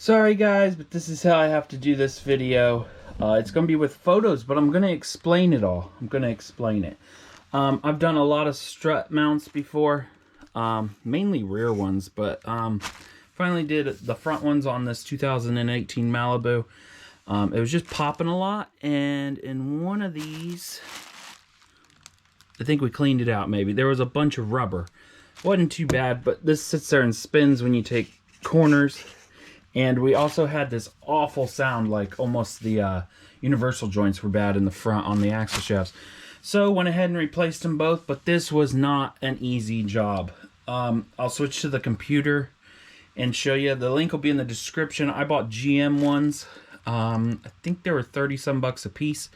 Sorry guys, but this is how I have to do this video. It's going to be with photos, but I'm going to explain it all. I'm going to explain it. I've done a lot of strut mounts before, mainly rear ones, but finally did the front ones on this 2018 Malibu. It was just popping a lot, and in one of these, I think we cleaned it out maybe. There was a bunch of rubber. Wasn't too bad, but this sits there and spins when you take corners. And we also had this awful sound, like almost the universal joints were bad in the front on the axle shafts. So went ahead and replaced them both, but this was not an easy job. I'll switch to the computer and show you. The link will be in the description. I bought GM ones. I think they were 30 some bucks a piece.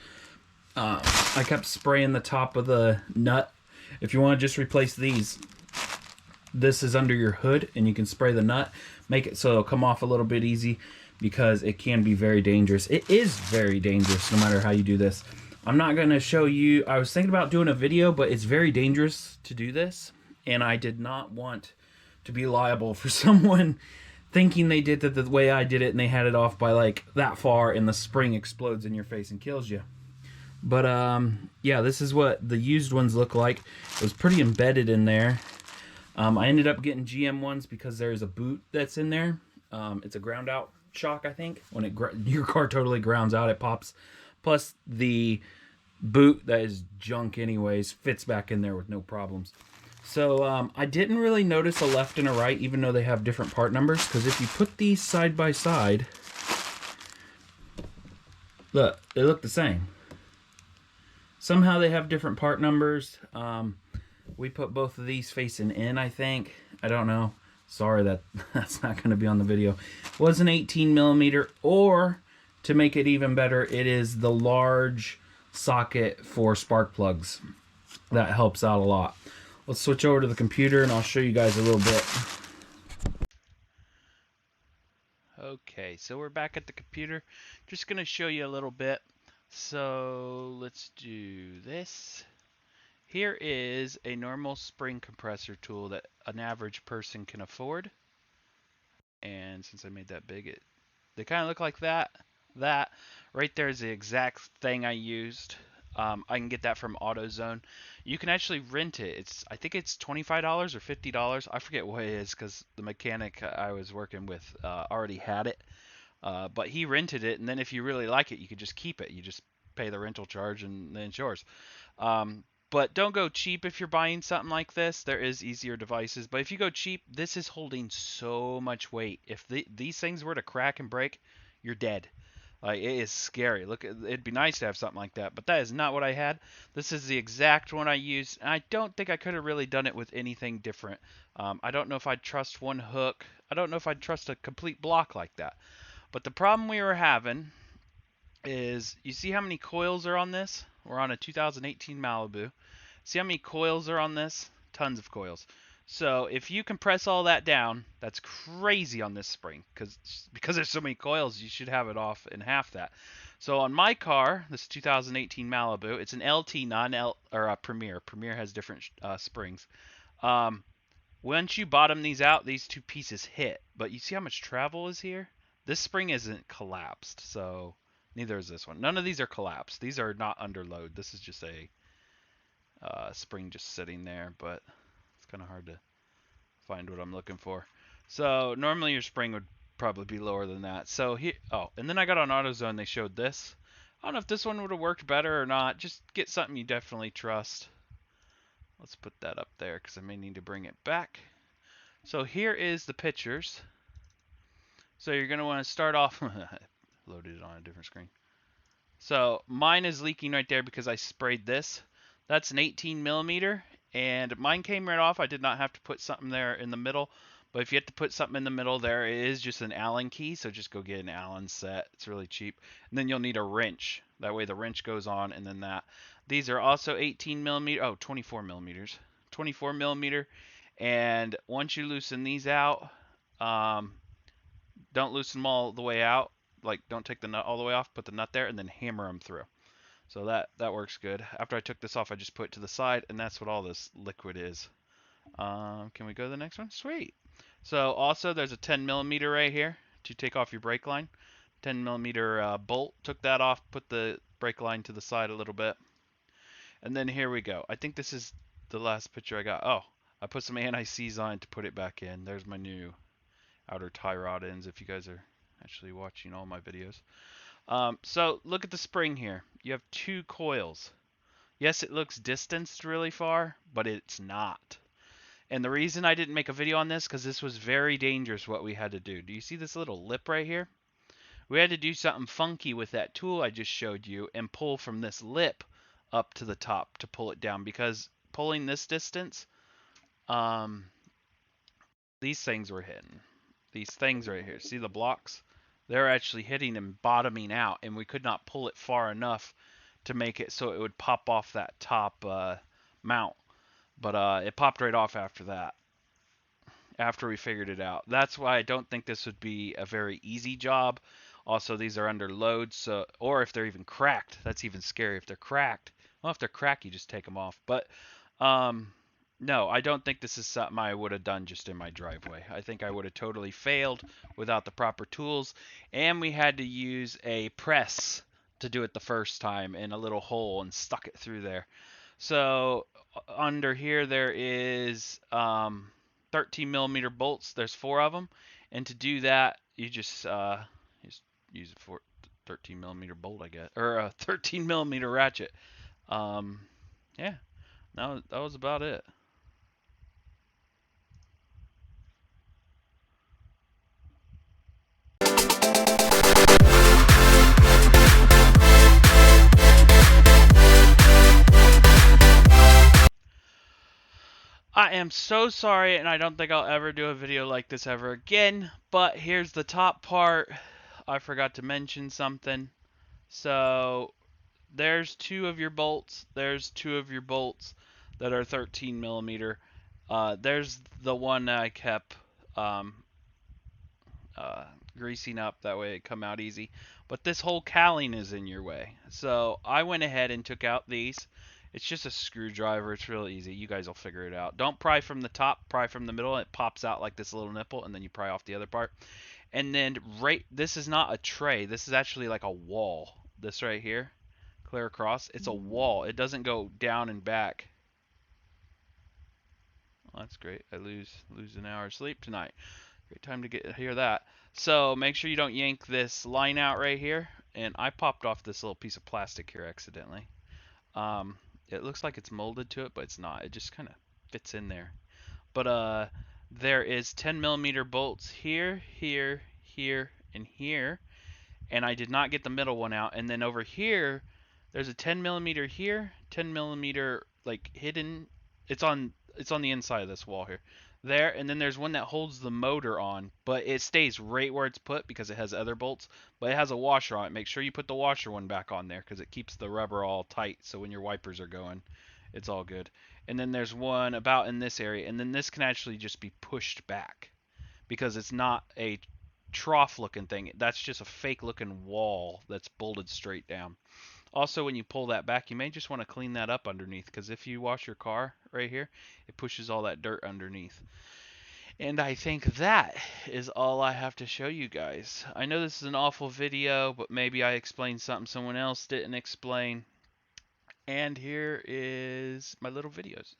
I kept spraying the top of the nut. If you want to just replace these, this is under your hood and you can spray the nut, make it so it'll come off a little bit easy, because it can be very dangerous. It is very dangerous no matter how you do this. I'm not going to show you. I was thinking about doing a video, but it's very dangerous to do this, and I did not want to be liable for someone thinking they did it the way I did it and they had it off by like that far and the spring explodes in your face and kills you. But yeah, this is what the used ones look like. It was pretty embedded in there. I ended up getting GM ones because there's a boot that's in there. It's a ground out shock, I think. When your car totally grounds out, it pops. Plus the boot that is junk anyways fits back in there with no problems. So I didn't really notice a left and a right, even though they have different part numbers, because if you put these side by side, look, they look the same. Somehow they have different part numbers. We put both of these facing in, I think. I don't know. Sorry that's not going to be on the video. It was an 18 millimeter, or to make it even better, it is the large socket for spark plugs. That helps out a lot. Let's switch over to the computer and I'll show you guys a little bit. Okay, so we're back at the computer. Just going to show you a little bit. So let's do this. Here is a normal spring compressor tool that an average person can afford. And since I made that big, they kind of look like that. That right there is the exact thing I used. I can get that from AutoZone. You can actually rent it. I think it's $25 or $50. I forget what it is, because the mechanic I was working with already had it. But he rented it, and then if you really like it, you could just keep it. You just pay the rental charge, and then it's yours. But don't go cheap if you're buying something like this. There is easier devices, but if you go cheap, this is holding so much weight. If these things were to crack and break, you're dead. Like, it is scary. Look, it'd be nice to have something like that, but that is not what I had. This is the exact one I used, and I don't think I could have really done it with anything different. I don't know if I'd trust one hook. I don't know if I'd trust a complete block like that. But the problem we were having is, you see how many coils are on this? We're on a 2018 Malibu. See how many coils are on this? Tons of coils. So if you compress all that down, that's crazy on this spring, because there's so many coils, you should have it off in half that. So on my car, this 2018 Malibu, it's an LT, not an or a Premier. Premier has different springs. Once you bottom these out, these two pieces hit. But you see how much travel is here? This spring isn't collapsed, so neither is this one. None of these are collapsed. These are not under load. This is just a spring just sitting there, but it's kind of hard to find what I'm looking for. So normally your spring would probably be lower than that. So here, oh, and then I got on AutoZone, they showed this. I don't know if this one would have worked better or not. Just get something you definitely trust. Let's put that up there because I may need to bring it back. So here is the pictures. So you're going to want to start off, loaded it on a different screen. So mine is leaking right there because I sprayed this. That's an 18 millimeter, and mine came right off. I did not have to put something there in the middle, but if you have to put something in the middle, there is just an Allen key, so just go get an Allen set. It's really cheap. And then you'll need a wrench. That way the wrench goes on, and then that. These are also 18 millimeter, 24 millimeters. 24 millimeter, and once you loosen these out, don't loosen them all the way out. Like, don't take the nut all the way off, put the nut there, and then hammer them through. So that works good. After I took this off, I just put it to the side, and that's what all this liquid is. Can we go to the next one? Sweet. So also there's a 10 millimeter right here. to take off your brake line. 10 millimeter bolt. Took that off, put the brake line to the side a little bit. And then here we go. I think this is the last picture I got. Oh, I put some anti-seize on to put it back in. There's my new outer tie rod ends if you guys are actually watching all my videos. So look at the spring here. You have two coils. Yes, it looks distanced really far, but it's not. And the reason I didn't make a video on this, because this was very dangerous what we had to do. Do you see this little lip right here? We had to do something funky with that tool I just showed you and pull from this lip up to the top to pull it down, because pulling this distance, these things were hitting. These things right here, see the blocks? They're actually hitting and bottoming out, and we could not pull it far enough to make it so it would pop off that top mount. But it popped right off after that, after we figured it out. That's why I don't think this would be a very easy job. Also, these are under load, so, or if they're even cracked, that's even scary. If they're cracked, well, if they're cracked, you just take them off. But no, I don't think this is something I would have done just in my driveway. I think I would have totally failed without the proper tools, and we had to use a press to do it the first time in a little hole and stuck it through there. So under here there is 13 millimeter bolts. There's 4 of them, and to do that, you just use a 13 millimeter bolt, I guess, or a 13 millimeter ratchet. Yeah, that was about it. I am so sorry, and I don't think I'll ever do a video like this ever again, but here's the top part. I forgot to mention something. So there's 2 of your bolts. There's 2 of your bolts that are 13 millimeter. There's the one that I kept greasing up, that way it come out easy. But this whole cowling is in your way. So I went ahead and took out these. It's just a screwdriver. It's real easy. You guys will figure it out. Don't pry from the top, pry from the middle. It pops out like this little nipple, and then you pry off the other part. And then this is not a tray. This is actually like a wall. This right here, clear across. It's a wall. It doesn't go down and back. Well, that's great. I lose an hour of sleep tonight. Great time to hear that. So make sure you don't yank this line out right here. And I popped off this little piece of plastic here accidentally. It looks like it's molded to it, but it's not. It just kind of fits in there. But there is 10 millimeter bolts here, here, here, and here. And I did not get the middle one out. And then over here, there's a 10 millimeter here, 10 millimeter like hidden. It's on the inside of this wall here. There, and then there's one that holds the motor on, but it stays right where it's put because it has other bolts, but it has a washer on it. Make sure you put the washer one back on there because it keeps the rubber all tight, so when your wipers are going, it's all good. And then there's one about in this area, and then this can actually just be pushed back because it's not a trough looking thing. That's just a fake looking wall that's bolted straight down. Also, when you pull that back, you may just want to clean that up underneath, because if you wash your car right here, it pushes all that dirt underneath. And I think that is all I have to show you guys. I know this is an awful video, but maybe I explained something someone else didn't explain. And here is my little videos.